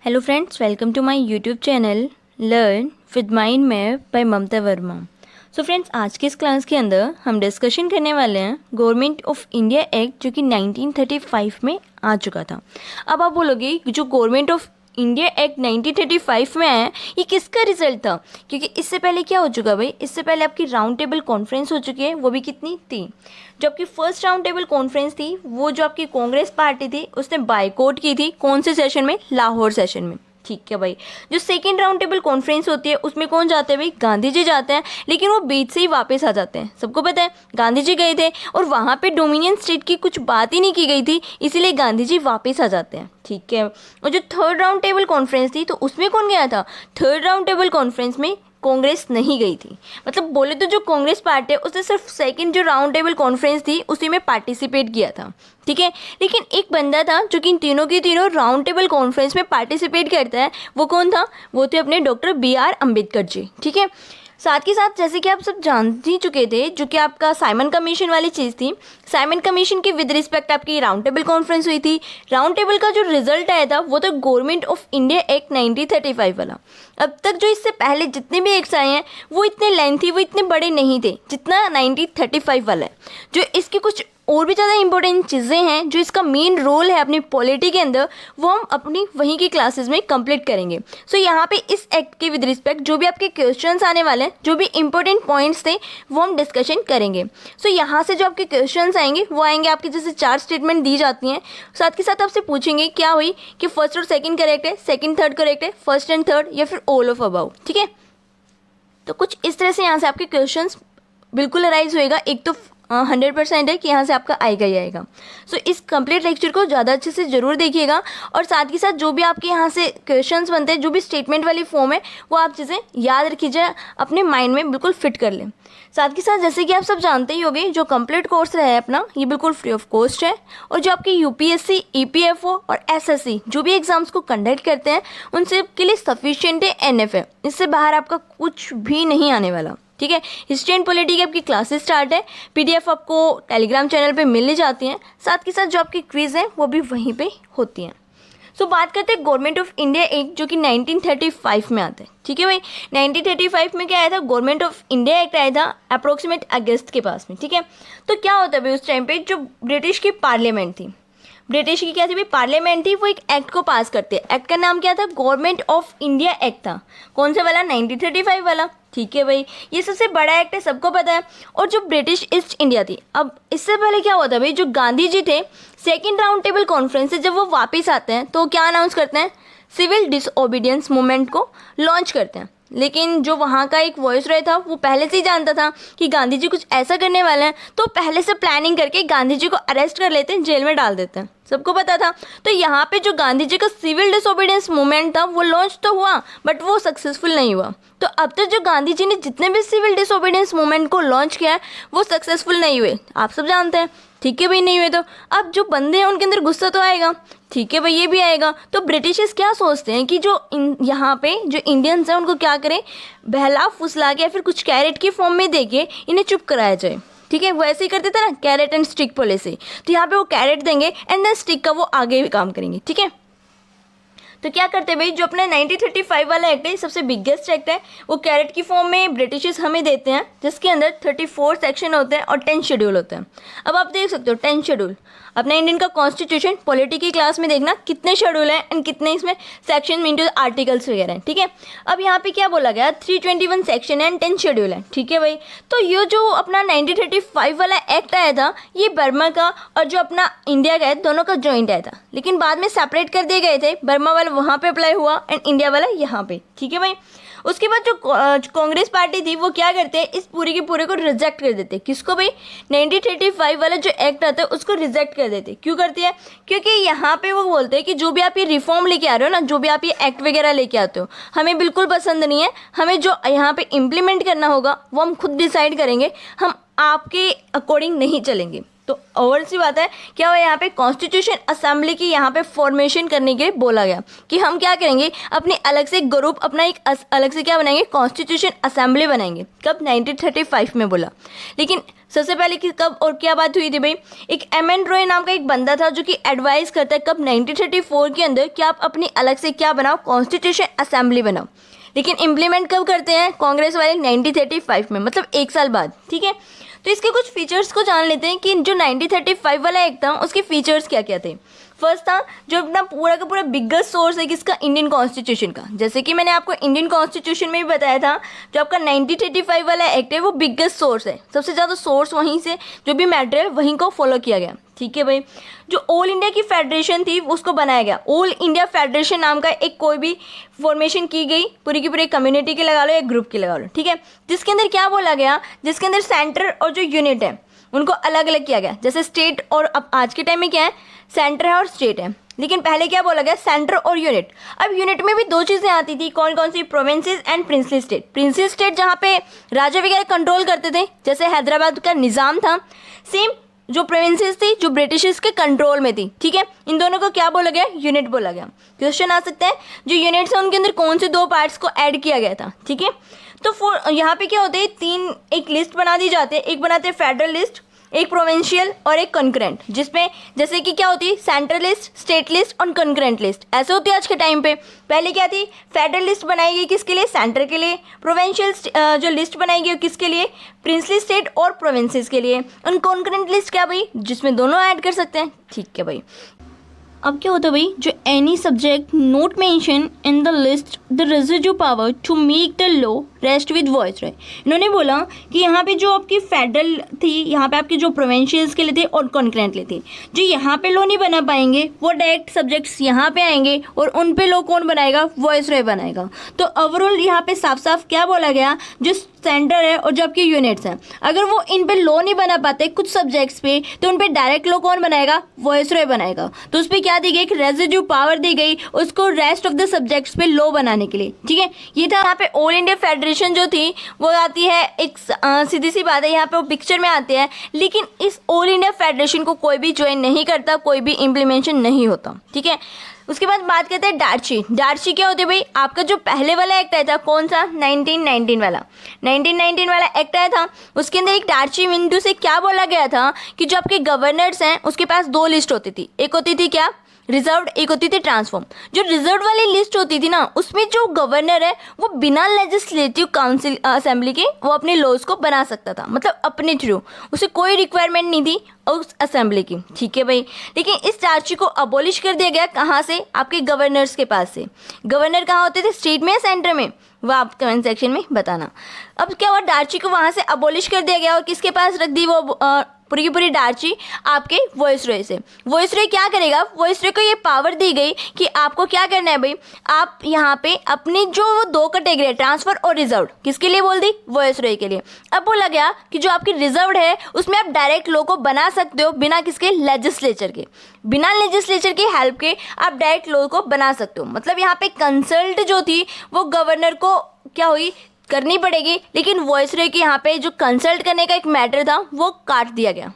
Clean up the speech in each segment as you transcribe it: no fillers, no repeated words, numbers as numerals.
Hello friends, welcome to my YouTube channel learn with mind map by Mamta Verma. So friends, आज के इस class के अंदर हम डिस्कशन करने वाले हैं गवर्नमेंट ऑफ इंडिया एक्ट जो कि 1935 में आ चुका था। अब आप बोलोगे जो गवर्नमेंट ऑफ इंडिया एक्ट 1935 में आया, ये किसका रिजल्ट था? क्योंकि इससे पहले क्या हो चुका भाई, इससे पहले आपकी राउंड टेबल कॉन्फ्रेंस हो चुकी है, वो भी कितनी थी। जो आपकी फर्स्ट राउंड टेबल कॉन्फ्रेंस थी वो जो आपकी कांग्रेस पार्टी थी उसने बायकॉट की थी। कौन से सेशन में? लाहौर सेशन में। ठीक है भाई। जो सेकेंड राउंड टेबल कॉन्फ्रेंस होती है उसमें कौन जाते हैं भाई? गांधी जी जाते हैं, लेकिन वो बीच से ही वापस आ जाते हैं। सबको पता है गांधी जी गए थे और वहाँ पे डोमिनियन स्टेट की कुछ बात ही नहीं की गई थी, इसीलिए गांधी जी वापस आ जाते हैं। ठीक है। और जो थर्ड राउंड टेबल कॉन्फ्रेंस थी तो उसमें कौन गया था? थर्ड राउंड टेबल कॉन्फ्रेंस में कांग्रेस नहीं गई थी। मतलब बोले तो जो कांग्रेस पार्टी है उसने सिर्फ सेकंड जो राउंड टेबल कॉन्फ्रेंस थी उसी में पार्टिसिपेट किया था। ठीक है। लेकिन एक बंदा था जो कि इन तीनों की तीनों राउंड टेबल कॉन्फ्रेंस में पार्टिसिपेट करता है। वो कौन था? वो थे अपने डॉक्टर BR अम्बेडकर जी। ठीक है। साथ के साथ जैसे कि आप सब जान ही चुके थे, जो कि आपका साइमन कमीशन वाली चीज़ थी, साइमन कमीशन के विद रिस्पेक्ट आपकी राउंड टेबल कॉन्फ्रेंस हुई थी। राउंड टेबल का जो रिजल्ट आया था वो तो गवर्नमेंट ऑफ इंडिया एक्ट 1935 वाला। अब तक जो इससे पहले जितने भी एक्ट्स आए हैं वो इतने लेंथी, वो इतने बड़े नहीं थे जितना 1935 वाला है। जो इसकी कुछ और भी ज़्यादा इंपॉर्टेंट चीज़ें हैं, जो इसका मेन रोल है अपनी पॉलिटी के अंदर, वो हम अपनी वहीं की क्लासेस में कंप्लीट करेंगे। सो यहाँ पे इस एक्ट के विद रिस्पेक्ट जो भी आपके क्वेश्चंस आने वाले हैं, जो भी इंपॉर्टेंट पॉइंट्स थे वो हम डिस्कशन करेंगे। सो यहाँ से जो आपके क्वेश्चंस आएंगे वो आएंगे आपकी जैसे 4 स्टेटमेंट दी जाती हैं, साथ के साथ आपसे पूछेंगे क्या हुई कि फर्स्ट और सेकेंड करेक्ट है, सेकेंड थर्ड करेक्ट है, फर्स्ट एंड थर्ड, या फिर ऑल ऑफ अबाउ। ठीक है। तो कुछ इस तरह से यहाँ से आपके क्वेश्चंस बिल्कुल अराइज होएगा। एक तो 100% है कि यहाँ से आपका आएगा ही आएगा। सो इस कंप्लीट लेक्चर को ज़्यादा अच्छे से ज़रूर देखिएगा, और साथ ही साथ जो भी आपके यहाँ से क्वेश्चंस बनते हैं, जो भी स्टेटमेंट वाली फॉर्म है, वो आप चीज़ें याद रखिए, अपने माइंड में बिल्कुल फिट कर लें। साथ के साथ जैसे कि आप सब जानते ही होंगे, जो कंप्लीट कोर्स रहा है अपना, ये बिल्कुल फ्री ऑफ कॉस्ट है। और जो आपके UPSC, EPFO और SSC जो भी एग्जाम्स को कंडक्ट करते हैं उन सब के लिए सफिशिएंट है NF है। इससे बाहर आपका कुछ भी नहीं आने वाला। ठीक है। हिस्ट्री एंड पॉलिटी की आपकी क्लासेस स्टार्ट है, PDF आपको टेलीग्राम चैनल पे मिल जाती हैं। साथ के साथ जो आपकी क्विज हैं वो भी वहीं पे होती हैं। सो बात करते हैं गवर्नमेंट ऑफ इंडिया एक्ट जो कि 1935 में आता है। ठीक है भाई। 1935 में क्या आया था? गवर्नमेंट ऑफ इंडिया एक्ट आया था अप्रोक्सीमेट अगस्त के पास में। ठीक है। तो क्या होता है भाई, उस टाइम पे जो ब्रिटिश की पार्लियामेंट थी, ब्रिटिश की क्या थी भाई? पार्लियामेंट थी, वो एक एक्ट को पास करते हैं। एक्ट का नाम क्या था? गवर्नमेंट ऑफ इंडिया एक्ट था। कौन सा वाला? 1935 वाला। ठीक है भाई। ये सबसे बड़ा एक्ट है, सबको पता है। और जो ब्रिटिश ईस्ट इंडिया थी, अब इससे पहले क्या हुआ था भाई, जो गांधी जी थे सेकेंड राउंड टेबल कॉन्फ्रेंस से जब वो वापस आते हैं तो क्या अनाउंस करते हैं? सिविल डिसओबीडियंस मूवमेंट को लॉन्च करते हैं। लेकिन जो वहाँ का एक वॉइस रॉय था वो पहले से ही जानता था कि गांधी जी कुछ ऐसा करने वाले हैं, तो पहले से प्लानिंग करके गांधी जी को अरेस्ट कर लेते हैं, जेल में डाल देते हैं। सबको पता था। तो यहाँ पे जो गांधी जी का सिविल डिसोबीडियंस मूवमेंट था वो लॉन्च तो हुआ, बट वो सक्सेसफुल नहीं हुआ। तो अब तक जो गांधी जी ने जितने भी सिविल डिसोबीडियंस मूवमेंट को लॉन्च किया है वो सक्सेसफुल नहीं हुए, आप सब जानते हैं। ठीक है भाई, नहीं हुए तो अब जो बंदे हैं उनके अंदर गुस्सा तो आएगा। ठीक है भाई, ये भी आएगा। तो ब्रिटिशर्स क्या सोचते हैं कि जो यहाँ पे जो इंडियंस हैं उनको क्या करें, बहला फुसला के या फिर कुछ कैरेट की फॉर्म में देके इन्हें चुप कराया जाए। ठीक है। वो ऐसे ही करते थे ना, कैरेट एंड स्टिक पॉलिसी। तो यहाँ पे वो कैरेट देंगे एंड देन स्टिक का वो आगे भी काम करेंगे। ठीक है। तो क्या करते हैं भाई, जो अपना 1935 वाला एक्ट है, सबसे बिगेस्ट एक्ट है, वो कैरेट की फॉर्म में ब्रिटिशर्स हमें देते हैं, जिसके अंदर 34 सेक्शन होते हैं और 10 शेड्यूल होते हैं। अब आप देख सकते हो 10 शेड्यूल। अपना इंडियन का कॉन्स्टिट्यूशन पॉलिटी की क्लास में देखना कितने शेड्यूल हैं एंड कितने इसमें सेक्शन इंटू आर्टिकल्स वगैरह हैं। ठीक है। अब यहाँ पे क्या बोला गया? 321 सेक्शन है एंड 10 शेड्यूल है। ठीक है भाई। तो ये जो अपना 1935 वाला एक्ट आया था, ये बर्मा का और जो अपना इंडिया का है दोनों का जॉइंट आया था, लेकिन बाद में सेपरेट कर दिए गए थे। बर्मा वाला वहाँ पे अप्लाई हुआ एंड इंडिया वाला यहाँ पे। ठीक है भाई। उसके बाद जो कांग्रेस पार्टी थी वो क्या करते हैं, इस पूरे के पूरे को रिजेक्ट कर देते। किसको भाई? 1935 वाला जो एक्ट आता है उसको रिजेक्ट कर देते। क्यों करते हैं? क्योंकि यहाँ पे वो बोलते हैं कि जो भी आप ये रिफॉर्म लेके आ रहे हो ना, जो भी आप ये एक्ट वगैरह लेके आते हो, हमें बिल्कुल पसंद नहीं है। हमें जो यहाँ पे इम्प्लीमेंट करना होगा वो हम खुद डिसाइड करेंगे, हम आपके अकॉर्डिंग नहीं चलेंगे। तो ओवरऑल सी बात है, क्या हुआ यहाँ पे कॉन्स्टिट्यूशन असेंबली की यहाँ पे फॉर्मेशन करने के लिए बोला गया कि हम क्या करेंगे, अपने अलग से ग्रुप, अपना एक अलग से क्या बनाएंगे, कॉन्स्टिट्यूशन असेंबली बनाएंगे। कब? 1935 में बोला। लेकिन सबसे पहले कि कब और क्या बात हुई थी भाई, एक एम.एन. रॉय नाम का एक बंदा था जो कि एडवाइस करता है कब 1934 के अंदर कि आप अपनी अलग से क्या बनाओ, कॉन्स्टिट्यूशन असेंबली बनाओ। लेकिन इम्प्लीमेंट कब करते हैं कांग्रेस वाले, 1935 में, मतलब 1 साल बाद। ठीक है, तो इसके कुछ फीचर्स को जान लेते हैं कि जो 1935 वाला एक्ट था उसके फीचर्स क्या क्या थे। फर्स्ट था जो अपना पूरा का पूरा बिगेस्ट सोर्स है किसका, इंडियन कॉन्स्टिट्यूशन का। जैसे कि मैंने आपको इंडियन कॉन्स्टिट्यूशन में भी बताया था, जो आपका 1935 वाला एक्ट है वो बिगेस्ट सोर्स है, सबसे ज़्यादा सोर्स वहीं से जो भी मैटर है वहीं को फॉलो किया गया। ठीक है भाई, जो ऑल इंडिया की फेडरेशन थी उसको बनाया गया, ऑल इंडिया फेडरेशन नाम का एक कोई भी फॉर्मेशन की गई, पूरी की पूरी कम्युनिटी की लगा लो या ग्रुप की लगा लो। ठीक है, जिसके अंदर क्या बोला गया, जिसके अंदर सेंटर और जो यूनिट है उनको अलग अलग किया गया। जैसे स्टेट और अब आज के टाइम में क्या है, सेंटर है और स्टेट है, लेकिन पहले क्या बोला गया, सेंटर और यूनिट। अब यूनिट में भी 2 चीज़ें आती थी, कौन कौन सी, provinces and princely state. Princely state जहाँ पे राजा वगैरह कंट्रोल करते थे, जैसे हैदराबाद का निज़ाम था, सेम जो प्रोविंसेस थी जो ब्रिटिशर्स के कंट्रोल में थी। ठीक है, इन दोनों को क्या बोला गया, यूनिट बोला गया। क्वेश्चन आ सकता है जो यूनिट्स हैं उनके अंदर कौन से 2 पार्ट्स को ऐड किया गया था। ठीक है, तो यहाँ पे क्या होते हैं, 3 एक लिस्ट बना दी जाती है, एक बनाते हैं फेडरल लिस्ट, एक प्रोविंशियल और एक कंकरेंट, जिसमें जैसे कि क्या होती है, सेंट्रल लिस्ट, स्टेट लिस्ट और कंकरेंट लिस्ट ऐसे होती है आज के टाइम पे। पहले क्या थी, फेडरल लिस्ट बनाई गई किसके लिए, सेंटर के लिए। प्रोविंशियल जो लिस्ट बनाई गई किसके लिए, प्रिंसली स्टेट और प्रोविंसेस के लिए। और कंकरेंट लिस्ट क्या भाई, जिसमें दोनों ऐड कर सकते हैं। ठीक है भाई, अब क्या होता है भाई, जो any subject not mention in the list the residue power to make the law rest with voice right. इन्होंने बोला कि यहाँ पे जो आपकी फेडरल थी, यहाँ पे आपके जो प्रोविंशियल्स के लिए थे और कॉन्करेंट लिए थे, जो यहाँ पे लॉ नहीं बना पाएंगे वो डायरेक्ट सब्जेक्ट्स यहाँ पे आएंगे और उन पे लॉ कौन बनाएगा, वॉइस रॉय बनाएगा। तो ओवरऑल यहाँ पे साफ साफ क्या बोला गया, जो सेंटर है और जो आपके यूनिट्स हैं, अगर वो इन पे लॉ नहीं बना पाते कुछ सब्जेक्ट्स पे, तो उन पे डायरेक्ट लॉ कौन बनाएगा, वॉइस रॉय बनाएगा। तो उस पर क्या दी गई, एक रेजिड्यू पावर दी गई उसको रेस्ट ऑफ द सब्जेक्ट्स पे लॉ बनाने के लिए। ठीक है, ये था यहाँ पे ऑल इंडिया फेडरेशन जो थी वो आती है, एक सीधी सी बात है यहाँ पे वो पिक्चर में आते हैं, लेकिन इस ऑल इंडिया फेडरेशन को कोई भी ज्वाइन नहीं करता, कोई भी इम्प्लीमेंटेशन नहीं होता। ठीक है, उसके बाद बात करते हैं डार्ची। डार्ची क्या होती है भाई, आपका जो पहले वाला एक्ट आया था कौन सा, 1919 वाला, 1919 वाला एक्ट आया था, उसके अंदर एक डार्ची विंडो से क्या बोला गया था कि जो आपके गवर्नर्स हैं उसके पास 2 लिस्ट होती थी, एक होती थी क्या, रिजर्व्ड, एक होती थी ट्रांसफॉर्म। जो रिजर्व वाली लिस्ट होती थी ना, उसमें जो गवर्नर है वो बिना लेजिस्लेटिव काउंसिल असेंबली के वो अपने लॉज को बना सकता था, मतलब अपने थ्रू, उसे कोई रिक्वायरमेंट नहीं थी उस असेंबली की। ठीक है भाई, लेकिन इस डार्ची को अबॉलिश कर दिया गया, कहाँ से, आपके गवर्नर्स के पास से। गवर्नर कहाँ होते थे, स्टेट में या सेंटर में, वह आप कमेंट सेक्शन में बताना। अब क्या हुआ, डार्ची को वहाँ से अबॉलिश कर दिया गया और किसके पास रख दी वो पूरी की पूरी डार्ची, आपके वॉइस रॉय से। वॉइस रॉय क्या करेगा, वॉइस रॉय को ये पावर दी गई कि आपको क्या करना है भाई, आप यहाँ पे अपनी जो वो 2 कैटेगरी है, ट्रांसफर और रिजर्व, किसके लिए बोल दी, वॉइस रॉय के लिए। अब बोला गया कि जो आपकी रिजर्व है उसमें आप डायरेक्ट लॉ को बना सकते हो, बिना किसके, लेजिस्लेचर के, बिना लेजिस्लेचर की हेल्प के आप डायरेक्ट लॉ को बना सकते हो। मतलब यहाँ पे कंसल्ट जो थी वो गवर्नर को क्या हुई, करनी पड़ेगी, लेकिन वॉइस रॉय के यहाँ पे जो कंसल्ट करने का एक मैटर था वो काट दिया गया।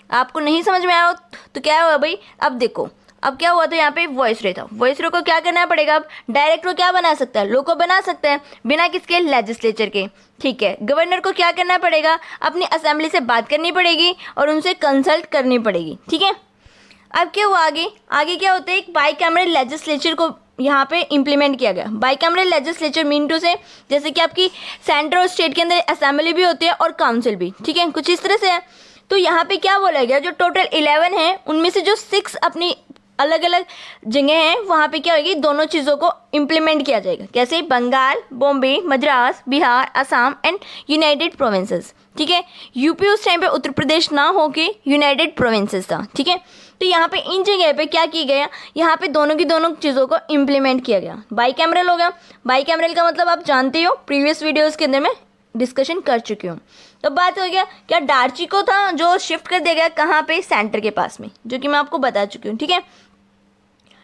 आपको नहीं समझ में आया तो क्या हुआ भाई, अब देखो अब क्या हुआ, तो यहाँ पे वॉइस रॉय था, वॉइस रॉय को क्या करना पड़ेगा, अब डायरेक्ट लॉ क्या बना सकता है, लॉ को बना सकता है बिना किसके, लेजिस्लेचर के। ठीक है, गवर्नर को क्या करना पड़ेगा, अपनी असेंबली से बात करनी पड़ेगी और उनसे कंसल्ट करनी पड़ेगी। ठीक है, अब क्या हुआ आगे, आगे क्या होता है, एक बाई कैमरल लेजिस्लेचर को यहाँ पे इम्प्लीमेंट किया गया। Bicameral legislature mean to say, जैसे कि आपकी सेंटर और स्टेट के अंदर असेंबली भी होती है और काउंसिल भी। ठीक है, कुछ इस तरह से है। तो यहाँ पे क्या बोला गया, जो टोटल 11 है उनमें से जो 6 अपनी अलग अलग जगह हैं वहाँ पे क्या होगी, दोनों चीज़ों को इम्प्लीमेंट किया जाएगा। कैसे, Bengal, Bombay, Madras, Bihar, Assam and United Provinces. ठीक है, यूपी उस टाइम पे उत्तर प्रदेश ना होके यूनाइटेड प्रोविंसेस था। ठीक है, तो यहाँ पे इन जगह पे क्या किया गया, यहाँ पे दोनों की दोनों चीज़ों को इम्प्लीमेंट किया गया। बाई कैमरल हो गया, बाई कैमरल का मतलब आप जानते हो, प्रीवियस वीडियोस के अंदर मैं डिस्कशन कर चुकी हूँ। तो बात हो गया क्या, डार्ची को था जो शिफ्ट कर दिया गया कहाँ पे, सेंटर के पास में, जो कि मैं आपको बता चुकी हूँ। ठीक है,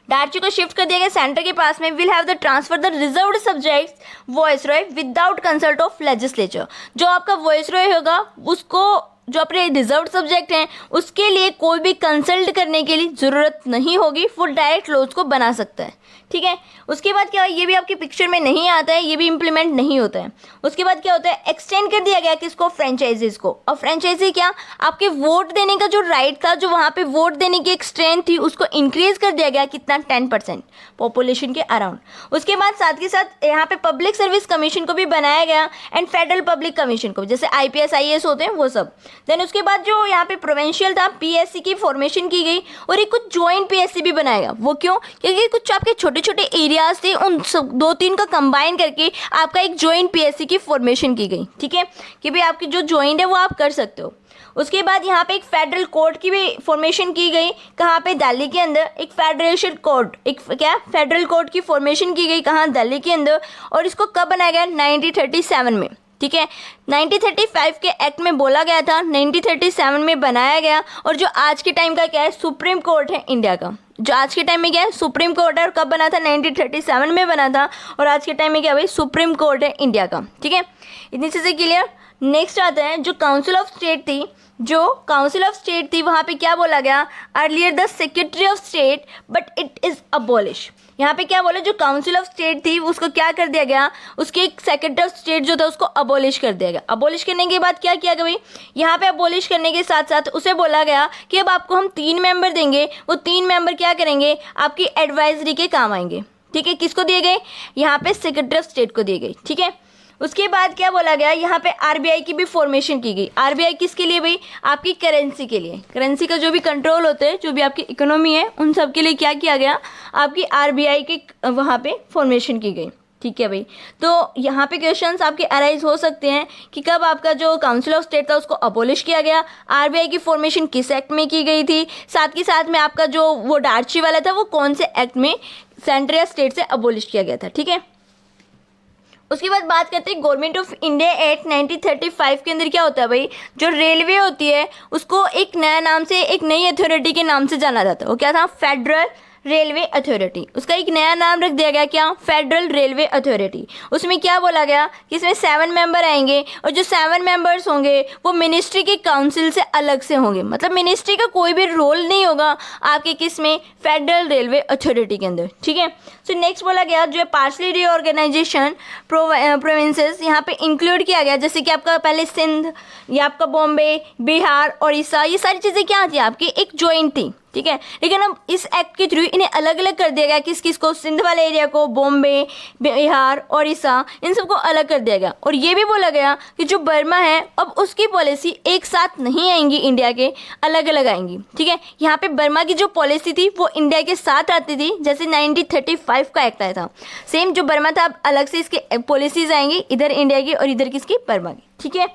डार्ची को शिफ्ट कर दिया गया सेंटर के पास में। Will have the transfer the reserved subjects voice Roy without consult of legislature. जो आपका वॉइस रॉय होगा उसको जो अपने रिजर्व सब्जेक्ट हैं उसके लिए कोई भी कंसल्ट करने के लिए ज़रूरत नहीं होगी, वो डायरेक्ट लॉज को बना सकता है। ठीक है, उसके बाद क्या है, ये भी आपकी पिक्चर में नहीं आता है, ये भी इम्प्लीमेंट नहीं होता है। उसके बाद क्या होता है, एक्सटेंड कर दिया गया किसको, फ्रेंचाइजीज को। और फ्रेंचाइजी क्या, आपके वोट देने का जो राइट था, जो वहाँ पे वोट देने की एक स्ट्रेंथ थी, उसको इंक्रीज कर दिया गया कितना, 10% पॉपुलेशन के अराउंड। उसके बाद साथ के साथ यहाँ पे पब्लिक सर्विस कमीशन को भी बनाया गया एंड फेडरल पब्लिक कमीशन को, जैसे IPS IAS होते हैं वो सब। देन उसके बाद जो यहाँ पे प्रोविंशियल था, PSC की फॉर्मेशन की गई और एक कुछ ज्वाइंट PSC भी बनाया गया। वो क्यों, क्योंकि कुछ आपके छोटे छोटे एरियाज थे, उन सब 2-3 का कंबाइन करके आपका एक ज्वाइंट PSC की फॉर्मेशन की गई। ठीक है, कि भाई आपकी जो ज्वाइंट है वो आप कर सकते हो। उसके बाद यहाँ पे एक फेडरल कोर्ट की भी फॉर्मेशन की गई, कहाँ पे, दिल्ली के अंदर एक फेडरेशन कोर्ट, एक क्या फेडरल कोर्ट की फॉर्मेशन की गई, कहाँ, दिल्ली के अंदर। और इसको कब बनाया गया, 1937 में। ठीक है, 1935 के एक्ट में बोला गया था, 1937 में बनाया गया। और जो आज के टाइम का क्या है, सुप्रीम कोर्ट है इंडिया का, जो आज के टाइम में क्या है, सुप्रीम कोर्ट है। और कब बना था, 1937 में बना था। और आज के टाइम में क्या भाई, सुप्रीम कोर्ट है इंडिया का। ठीक है, इतनी चीज़ें क्लियर। नेक्स्ट आता है जो काउंसिल ऑफ स्टेट थी, वहाँ पे क्या बोला गया, earlier the secretary of state but it is abolish. यहाँ पे क्या बोला, जो काउंसिल ऑफ स्टेट थी उसको क्या कर दिया गया, उसके एक सेक्रेटरी ऑफ स्टेट जो था उसको अबॉलिश कर दिया गया। अबॉलिश करने के बाद क्या किया गया भाई, यहाँ पे अबॉलिश करने के साथ साथ उसे बोला गया कि अब आपको हम 3 मेंबर देंगे, वो 3 मेंबर क्या करेंगे, आपकी एडवाइजरी के काम आएंगे। ठीक है, किसको दिए गए, यहाँ पे सेक्रेटरी ऑफ स्टेट को दिए गए। ठीक है, उसके बाद क्या बोला गया, यहाँ पे RBI की भी फॉर्मेशन की गई। RBI किसके लिए भाई, आपकी करेंसी के लिए, करेंसी का जो भी कंट्रोल होते हैं, जो भी आपकी इकोनॉमी है, उन सब के लिए क्या किया गया, आपकी RBI के वहाँ पे फॉर्मेशन की गई। ठीक है भाई, तो यहाँ पे क्वेश्चंस आपके अराइज हो सकते हैं कि कब आपका जो काउंसिल ऑफ स्टेट था उसको अबॉलिश किया गया, RBI की फॉर्मेशन किस एक्ट में की गई थी, साथ ही साथ में आपका जो वो डार्ची वाला था वो कौन से एक्ट में सेंटर या स्टेट से अबॉलिश किया गया था। ठीक है, उसके बाद बात करते हैं गवर्नमेंट ऑफ इंडिया एक्ट 1935 के अंदर क्या होता है भाई, जो रेलवे होती है उसको एक नया नाम से, एक नई अथॉरिटी के नाम से जाना जाता है। वो क्या था, फेडरल रेलवे अथॉरिटी। उसका एक नया नाम रख दिया गया, क्या, फेडरल रेलवे अथॉरिटी। उसमें क्या बोला गया कि इसमें 7 मेंबर आएंगे और जो 7 मेंबर्स होंगे वो मिनिस्ट्री के काउंसिल से अलग से होंगे, मतलब मिनिस्ट्री का कोई भी रोल नहीं होगा आपके किस में, फेडरल रेलवे अथॉरिटी के अंदर। ठीक है, सो नेक्स्ट बोला गया जो है पार्शली रीऑर्गेनाइजेशन प्रोविंसेस यहाँ पे इंक्लूड किया गया, जैसे कि आपका पहले सिंध, या आपका बॉम्बे, बिहार, उड़ीसा, ये सारी चीज़ें क्या थी, आपकी एक ज्वाइंट थी। ठीक है, लेकिन अब इस एक्ट के थ्रू इन्हें अलग अलग कर दिया गया, किस किस को, सिंध वाले एरिया को, बॉम्बे, बिहार, उड़ीसा, इन सबको अलग कर दिया गया। और ये भी बोला गया कि जो बर्मा है अब उसकी पॉलिसी एक साथ नहीं आएंगी इंडिया के, अलग अलग आएंगी। ठीक है, यहाँ पे बर्मा की जो पॉलिसी थी वो इंडिया के साथ आती थी, जैसे 1935 का एक्ट आया था, सेम जो बर्मा था अब अलग से इसके पॉलिसीज आएंगी, इधर इंडिया की और इधर किसकी, बर्मा की। ठीक है,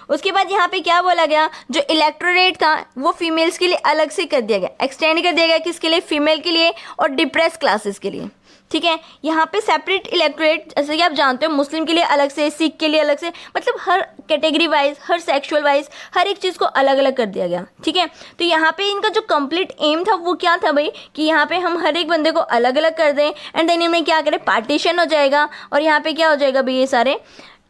उसके बाद यहाँ पे क्या बोला गया, जो इलेक्टोरेट था वो फीमेल्स के लिए अलग से कर दिया गया, एक्सटेंड कर दिया गया, किसके लिए, फीमेल के लिए और डिप्रेस क्लासेस के लिए। ठीक है, यहाँ पे सेपरेट इलेक्टोरेट, जैसे कि आप जानते हो, मुस्लिम के लिए अलग से, सिख के लिए अलग से, मतलब हर कैटेगरी वाइज, हर सेक्सुअल वाइज, हर एक चीज़ को अलग अलग कर दिया गया। ठीक है, तो यहाँ पे इनका जो कंप्लीट एम था वो क्या था भाई, कि यहाँ पे हम हर एक बंदे को अलग अलग कर दें एंड देन इनमें क्या करें, पार्टीशन हो जाएगा। और यहाँ पे क्या हो जाएगा भाई, ये सारे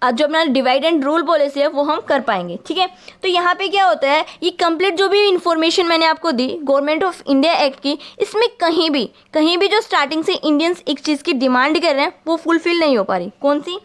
जो अपना डिवाइड एंड रूल पॉलिसी है वो हम कर पाएंगे। ठीक है, तो यहाँ पे क्या होता है, ये कंप्लीट जो भी इन्फॉर्मेशन मैंने आपको दी गवर्नमेंट ऑफ इंडिया एक्ट की, इसमें कहीं भी जो स्टार्टिंग से इंडियंस एक चीज़ की डिमांड कर रहे हैं वो फुलफिल नहीं हो पा रही। कौन सी,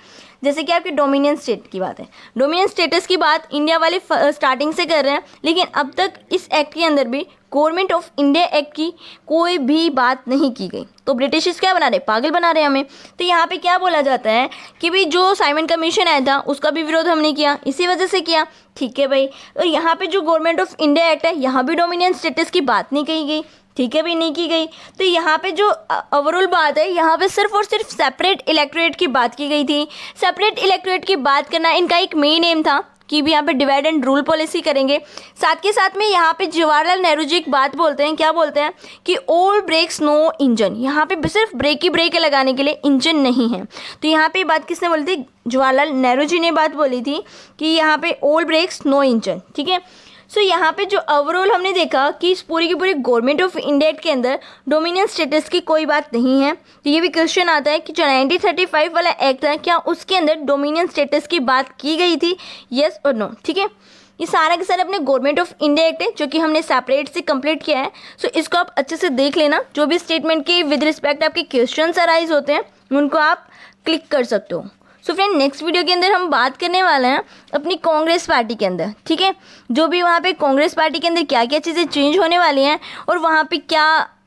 जैसे कि आपके डोमिनियन स्टेट की बात है, डोमिनियन स्टेटस की बात इंडिया वाले स्टार्टिंग से कर रहे हैं, लेकिन अब तक इस एक्ट के अंदर भी गवर्नमेंट ऑफ इंडिया एक्ट की कोई भी बात नहीं की गई। तो ब्रिटिश क्या बना रहे, पागल बना रहे हमें। तो यहाँ पे क्या बोला जाता है कि भाई जो साइमन कमीशन आया था उसका भी विरोध हमने किया, इसी वजह से किया। ठीक है भाई, और यहाँ पे जो गवर्नमेंट ऑफ इंडिया एक्ट है यहाँ भी डोमिनियन स्टेटस की बात नहीं कही गई। ठीक है भाई, नहीं की गई। तो यहाँ पे जो ओवरऑल बात है, यहाँ पे सिर्फ और सिर्फ सेपरेट इलेक्टोरेट की बात की गई थी। सेपरेट इलेक्टोरेट की बात करना इनका एक मेन एम था कि भी यहाँ पे डिवाइड एंड रूल पॉलिसी करेंगे। साथ के साथ में यहाँ पे जवाहरलाल नेहरू जी एक बात बोलते हैं, क्या बोलते हैं कि ऑल ब्रेक्स नो इंजन। यहाँ पे सिर्फ ब्रेक ही ब्रेक लगाने के लिए, इंजन नहीं है। तो यहाँ पे बात किसने बोली थी, जवाहरलाल नेहरू जी ने बात बोली थी कि यहाँ पे ऑल ब्रेक्स नो इंजन। ठीक है, सो यहाँ पे जो ओवरऑल हमने देखा कि इस पूरी की पूरी गवर्नमेंट ऑफ इंडिया के अंदर डोमिनियन स्टेटस की कोई बात नहीं है। तो ये भी क्वेश्चन आता है कि जो 1935 वाला एक्ट है क्या उसके अंदर डोमिनियन स्टेटस की बात की गई थी, येस और नो। ठीक है, ये सारा के सारा अपने गवर्नमेंट ऑफ इंडिया एक्ट है जो कि हमने सेपरेट से कंप्लीट किया है। सो इसको आप अच्छे से देख लेना। जो भी स्टेटमेंट के विद रिस्पेक्ट आपके क्वेश्चंस अराइज होते हैं उनको आप क्लिक कर सकते हो। सो फ्रेंड नेक्स्ट वीडियो के अंदर हम बात करने वाले हैं अपनी कांग्रेस पार्टी के अंदर, ठीक है, जो भी वहाँ पे कांग्रेस पार्टी के अंदर क्या क्या चीज़ें चेंज होने वाली हैं और वहाँ पे क्या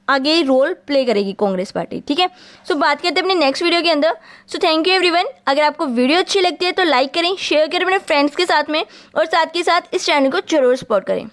आगे रोल प्ले करेगी कांग्रेस पार्टी, ठीक है। सो बात करते हैं अपने नेक्स्ट वीडियो के अंदर। So thank you everyone. अगर आपको वीडियो अच्छी लगती है तो लाइक करें, शेयर करें अपने फ्रेंड्स के साथ में और साथ के साथ इस चैनल को जरूर सपोर्ट करें।